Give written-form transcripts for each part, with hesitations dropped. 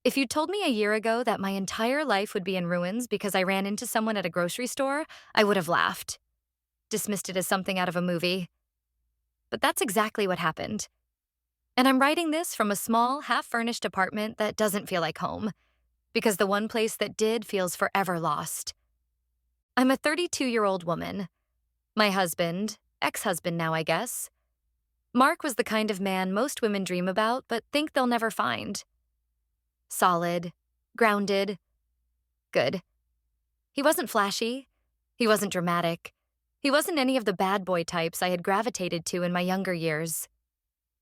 If you told me a year ago that my entire life would be in ruins because I ran into someone at a grocery store, I would have laughed, dismissed it as something out of a movie. But that's exactly what happened. And I'm writing this from a small, half furnished apartment that doesn't feel like home, because the one place that did feels forever lost. I'm a 32-year-old woman. My husband, ex-husband now, I guess. Mark was the kind of man most women dream about but think they'll never find. Solid, grounded, good. He wasn't flashy. He wasn't dramatic. He wasn't any of the bad boy types I had gravitated to in my younger years.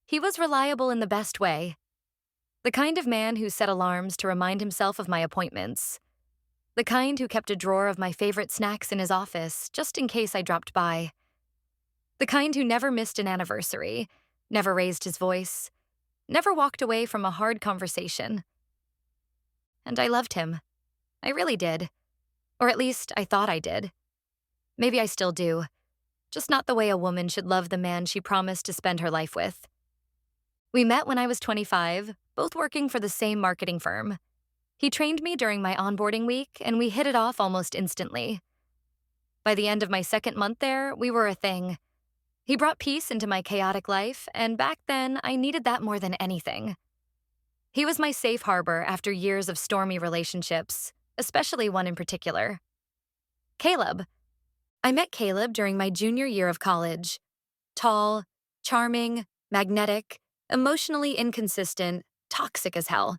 He was reliable in the best way. The kind of man who set alarms to remind himself of my appointments. The kind who kept a drawer of my favorite snacks in his office, just in case I dropped by. The kind who never missed an anniversary, never raised his voice, never walked away from a hard conversation. And I loved him. I really did. Or at least, I thought I did. Maybe I still do. Just not the way a woman should love the man she promised to spend her life with. We met when I was 25, both working for the same marketing firm. He trained me during my onboarding week, and we hit it off almost instantly. By the end of my second month there, we were a thing. He brought peace into my chaotic life, and back then, I needed that more than anything. He was my safe harbor after years of stormy relationships, especially one in particular. Caleb. I met Caleb during my junior year of college. Tall, charming, magnetic, emotionally inconsistent, toxic as hell.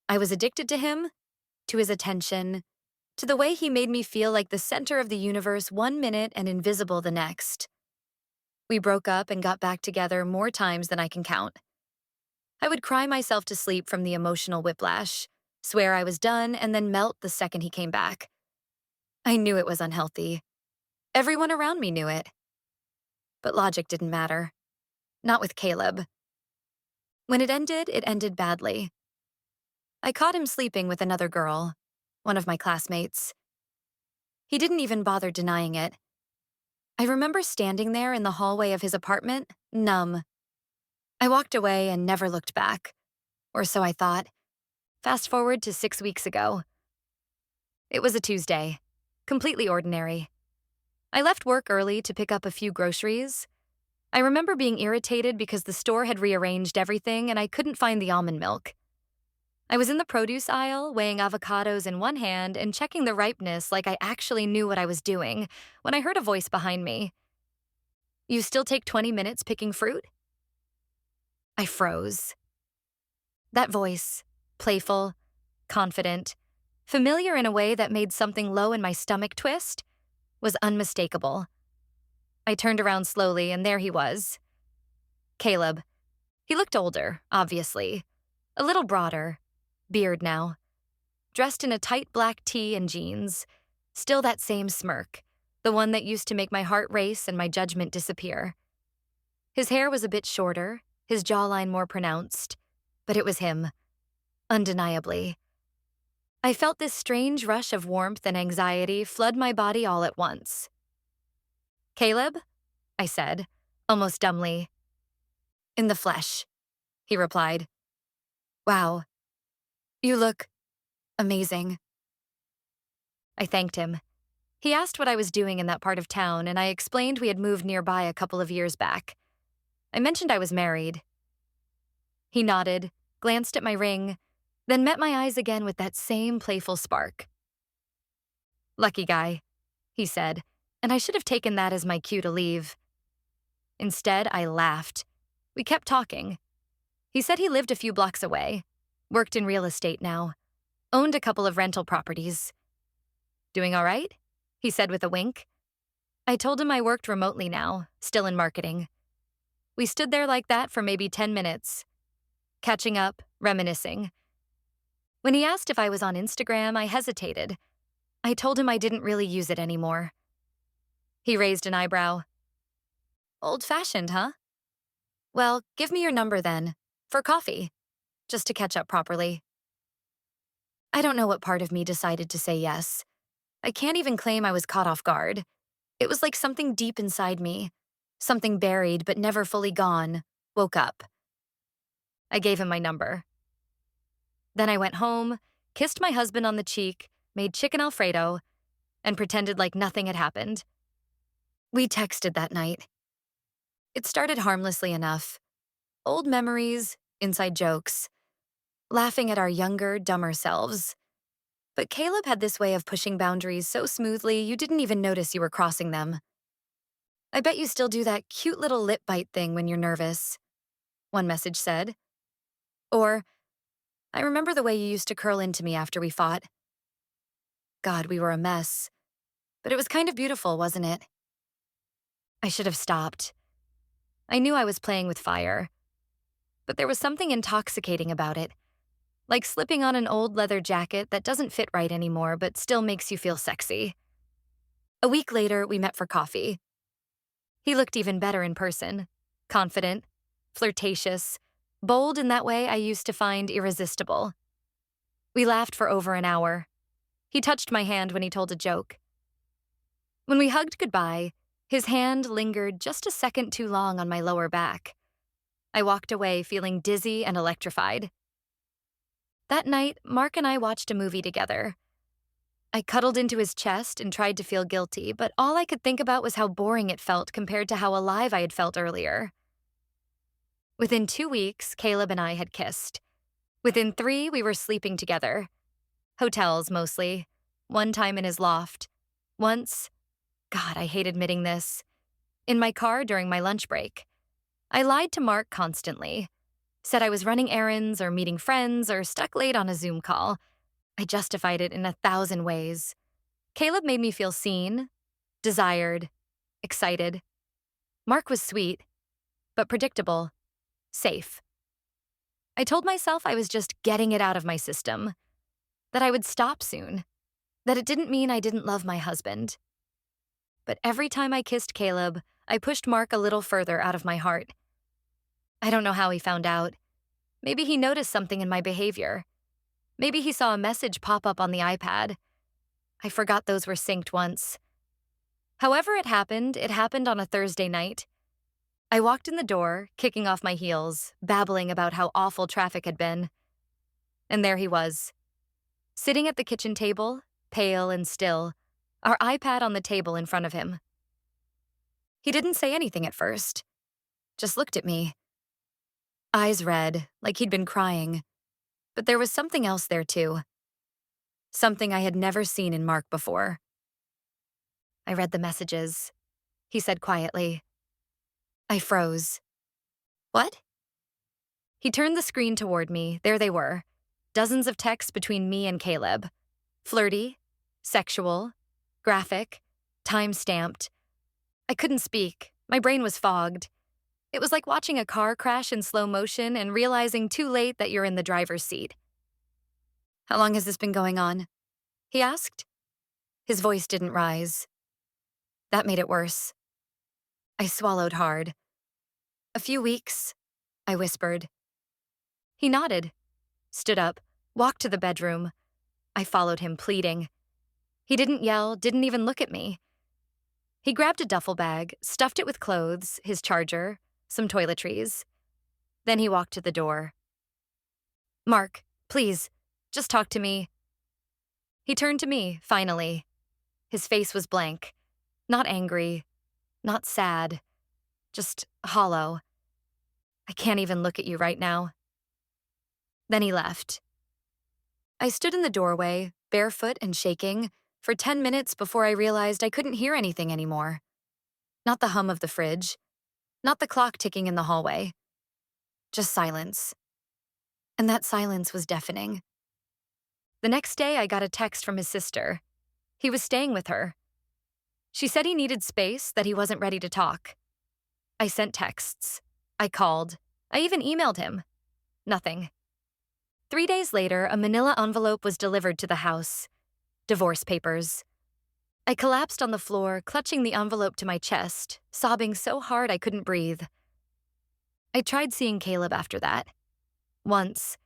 I was addicted to him, to his attention, to the way he made me feel like the center of the universe one minute and invisible the next. We broke up and got back together more times than I can count. I would cry myself to sleep from the emotional whiplash, swear I was done, and then melt the second he came back. I knew it was unhealthy. Everyone around me knew it. But logic didn't matter. Not with Caleb. When it ended badly. I caught him sleeping with another girl, one of my classmates. He didn't even bother denying it. I remember standing there in the hallway of his apartment, numb. I walked away and never looked back. Or so I thought. Fast forward to 6 weeks ago. It was a Tuesday. Completely ordinary. I left work early to pick up a few groceries. I remember being irritated because the store had rearranged everything and I couldn't find the almond milk. I was in the produce aisle, weighing avocados in one hand and checking the ripeness like I actually knew what I was doing, when I heard a voice behind me. "You still take 20 minutes picking fruit?" I froze. That voice, playful, confident, familiar in a way that made something low in my stomach twist, was unmistakable. I turned around slowly, and there he was. Caleb. He looked older, obviously. A little broader. Beard now. Dressed in a tight black tee and jeans. Still that same smirk, the one that used to make my heart race and my judgment disappear. His hair was a bit shorter, his jawline more pronounced, but it was him. Undeniably. I felt this strange rush of warmth and anxiety flood my body all at once. "Caleb?" I said, almost dumbly. "In the flesh," he replied. "Wow. You look amazing." I thanked him. He asked what I was doing in that part of town, and I explained we had moved nearby a couple of years back. I mentioned I was married. He nodded, glanced at my ring, then met my eyes again with that same playful spark. "Lucky guy," he said, and I should have taken that as my cue to leave. Instead, I laughed. We kept talking. He said he lived a few blocks away, worked in real estate now, owned a couple of rental properties. "Doing all right?" he said with a wink. I told him I worked remotely now, still in marketing. We stood there like that for maybe 10 minutes, catching up, reminiscing. When he asked if I was on Instagram, I hesitated. I told him I didn't really use it anymore. He raised an eyebrow. "Old-fashioned, huh? Well, give me your number then, for coffee, just to catch up properly." I don't know what part of me decided to say yes. I can't even claim I was caught off guard. It was like something deep inside me, something buried but never fully gone, woke up. I gave him my number. Then I went home, kissed my husband on the cheek, made chicken Alfredo, and pretended like nothing had happened. We texted that night. It started harmlessly enough. Old memories, inside jokes, laughing at our younger, dumber selves. But Caleb had this way of pushing boundaries so smoothly you didn't even notice you were crossing them. I bet you still do that cute little lip bite thing when you're nervous, one message said. Or, I remember the way you used to curl into me after we fought. God, we were a mess. But it was kind of beautiful, wasn't it? I should have stopped. I knew I was playing with fire. But there was something intoxicating about it. Like slipping on an old leather jacket that doesn't fit right anymore but still makes you feel sexy. A week later, we met for coffee. He looked even better in person. Confident, flirtatious, bold in that way I used to find irresistible. We laughed for over an hour. He touched my hand when he told a joke. When we hugged goodbye, his hand lingered just a second too long on my lower back. I walked away feeling dizzy and electrified. That night, Mark and I watched a movie together. I cuddled into his chest and tried to feel guilty, but all I could think about was how boring it felt compared to how alive I had felt earlier. Within 2 weeks, Caleb and I had kissed. Within 3, we were sleeping together. Hotels, mostly. One time in his loft. Once, God, I hate admitting this, in my car during my lunch break. I lied to Mark constantly. Said I was running errands or meeting friends or stuck late on a Zoom call. I justified it in 1,000 ways. Caleb made me feel seen, desired, excited. Mark was sweet, but predictable, safe. I told myself I was just getting it out of my system, that I would stop soon, that it didn't mean I didn't love my husband. But every time I kissed Caleb, I pushed Mark a little further out of my heart. I don't know how he found out. Maybe he noticed something in my behavior. Maybe he saw a message pop up on the iPad. I forgot those were synced once. However it happened on a Thursday night. I walked in the door, kicking off my heels, babbling about how awful traffic had been. And there he was, sitting at the kitchen table, pale and still, our iPad on the table in front of him. He didn't say anything at first, just looked at me. Eyes red, like he'd been crying. But there was something else there too. Something I had never seen in Mark before. I read the messages, he said quietly. I froze. What? He turned the screen toward me. There they were. Dozens of texts between me and Caleb. Flirty, sexual, graphic, time-stamped. I couldn't speak. My brain was fogged. It was like watching a car crash in slow motion and realizing too late that you're in the driver's seat. How long has this been going on? He asked. His voice didn't rise. That made it worse. I swallowed hard. A few weeks, I whispered. He nodded, stood up, walked to the bedroom. I followed him, pleading. He didn't yell, didn't even look at me. He grabbed a duffel bag, stuffed it with clothes, his charger, some toiletries. Then he walked to the door. Mark, please, just talk to me. He turned to me, finally. His face was blank. Not angry, not sad, just hollow. I can't even look at you right now. Then he left. I stood in the doorway, barefoot and shaking, for 10 minutes before I realized I couldn't hear anything anymore. Not the hum of the fridge, not the clock ticking in the hallway. Just silence. And that silence was deafening. The next day, I got a text from his sister. He was staying with her. She said he needed space, that he wasn't ready to talk. I sent texts. I called. I even emailed him. Nothing. 3 days later, a manila envelope was delivered to the house. Divorce papers. I collapsed on the floor, clutching the envelope to my chest, sobbing so hard I couldn't breathe. I tried seeing Caleb after that. Once.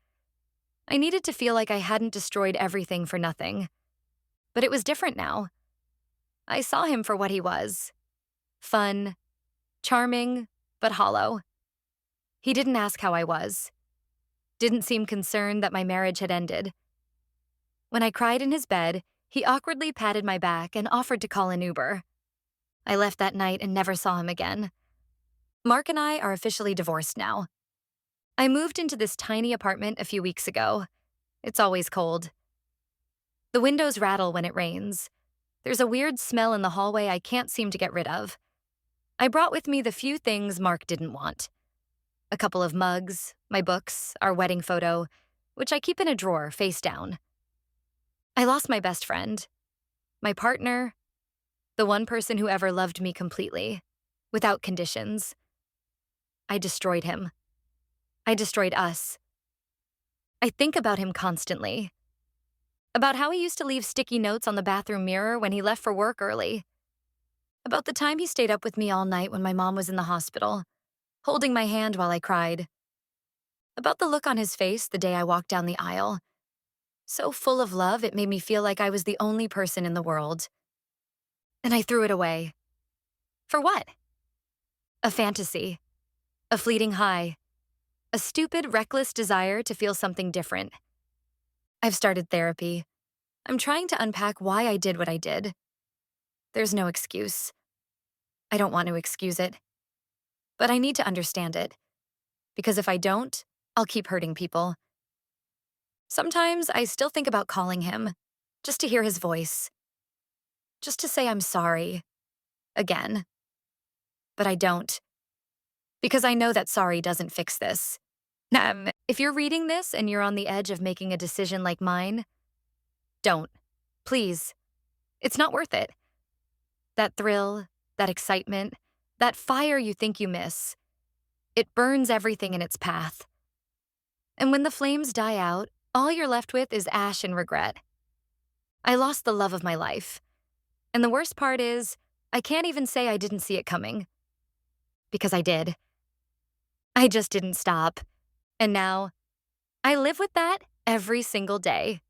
I needed to feel like I hadn't destroyed everything for nothing. But it was different now. I saw him for what he was. Fun, charming, but hollow. He didn't ask how I was. didn't seem concerned that my marriage had ended. When I cried in his bed, he awkwardly patted my back and offered to call an Uber. I left that night and never saw him again. Mark and I are officially divorced now. I moved into this tiny apartment a few weeks ago. It's always cold. The windows rattle when it rains. There's a weird smell in the hallway I can't seem to get rid of. I brought with me the few things Mark didn't want. A couple of mugs, my books, our wedding photo, which I keep in a drawer face down. I lost my best friend, my partner, the one person who ever loved me completely, without conditions. I destroyed him. I destroyed us. I think about him constantly. About how he used to leave sticky notes on the bathroom mirror when he left for work early. About the time he stayed up with me all night when my mom was in the hospital, holding my hand while I cried. About the look on his face the day I walked down the aisle. So full of love, it made me feel like I was the only person in the world. And I threw it away. For what? A fantasy. A fleeting high. A stupid, reckless desire to feel something different. I've started therapy. I'm trying to unpack why I did what I did. There's no excuse. I don't want to excuse it. But I need to understand it. Because if I don't, I'll keep hurting people. Sometimes I still think about calling him, just to hear his voice. Just to say I'm sorry. Again. But I don't. Because I know that sorry doesn't fix this. If you're reading this and you're on the edge of making a decision like mine, don't. Please. It's not worth it. That thrill, that excitement, that fire you think you miss, it burns everything in its path. And when the flames die out, all you're left with is ash and regret. I lost the love of my life. And the worst part is, I can't even say I didn't see it coming. Because I did. I just didn't stop. And now, I live with that every single day.